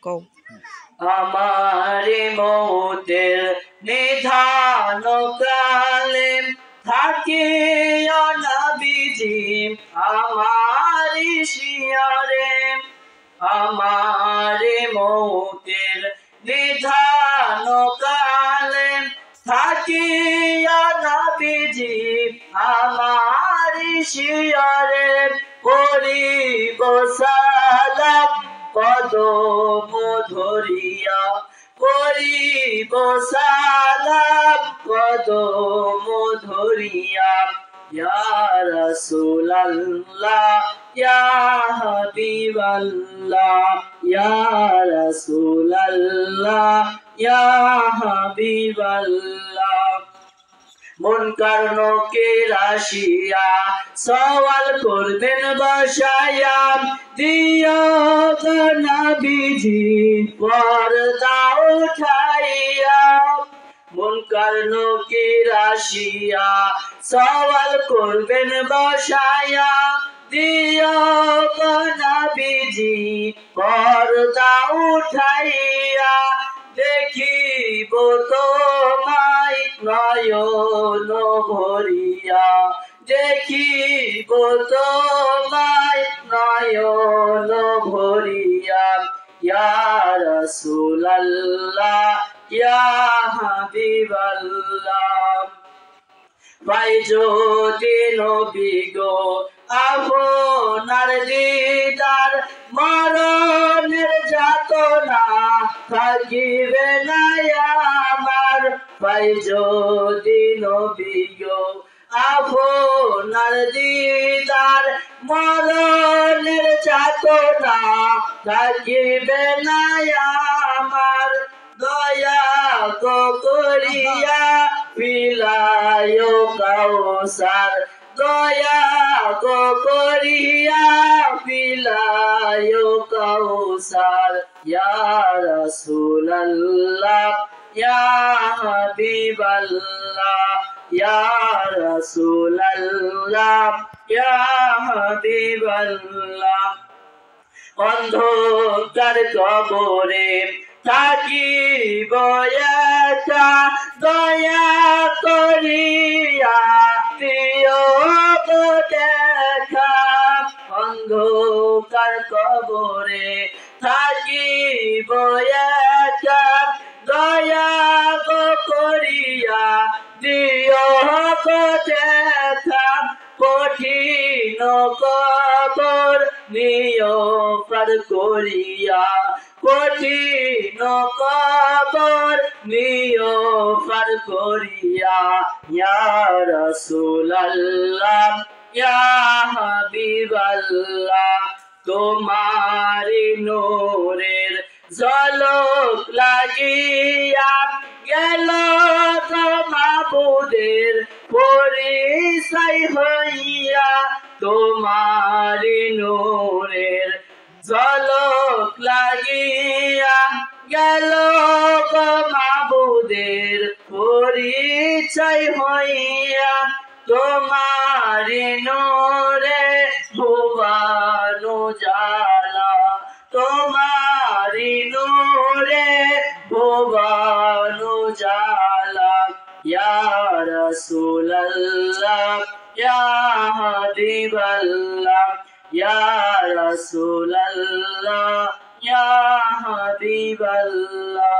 কও আমার মৌতের নিধান কালে থাকিও নবীজি আমার শিয়রে আমার মৌতের নিধান কালে থাকিও নবীজি আমার শিয়রে করিব সালাম কদম ধরিয়া করিব সালাম কদম ধরিয়া ইয়া রাসূলুল্লাহ ইয়া হাবিবাল্লাহ ইয়া রাসূলুল্লাহ ইয়া হাবিবাল্লাহ মুনকার নকির আসিয়া সওয়াল করবেন বসায়া দিও গো নবীজি পর্দা উঠাইয়া মুনকার নকির আসিয়া সওয়াল করবেন বসায়া দিও গো নবীজি পর্দা উঠাইয়া দেখিব তোমায় নয়ন ভরিয়া দেখিব তোমায় নয়ন ভরিয়া ইয়া রাসূলুল্লাহ ইয়া হাবিবাল্লাহ ভাই যদি নবী গো আপনার দিদার মরণের যাতনা থাকিবে না আমার ভাই যদি নবী গো আপনার দিদার মরণের যাতনা থাকিবে না আমার দয়া করিয়া পিলায় কাউসার দয়া করিয়া পিলায় কাউসার ইয়া রাসূলুল্লাহ ইয়া হাবিবাল্লাহ ইয়া রাসূলুল্লাহ ইয়া হাবিবাল্লাহ অন্ধকার কবরে থাকিব একা দয়া করিয়া দিও গো দেখা অন্ধকার কবরে থাকিব একা দয়া করিয়া দিও গো দেখা কঠিন কবর নিও পার করিয়া কঠিন কবর নিও পার করিয়া ইয়া রাসূলুল্লাহ ইয়া হাবিবাল্লাহ তোমারি নূরের ঝলক লাগিয়া গেল তো মাবুদের পরিচয় হইয়া তোমারি নূরের ঝলক লাগিয়া গেল গো মাবুদের পরিচয় হইয়া তোমারি নূরে ভুবন উজালা তোমারি নূরে ভুবন উজালা ইয়া রাসূলুল্লাহ ইয়া হাবিবাল্লাহ ইয়া রাসূলুল্লাহ ইয়া হাবিবাল্লাহ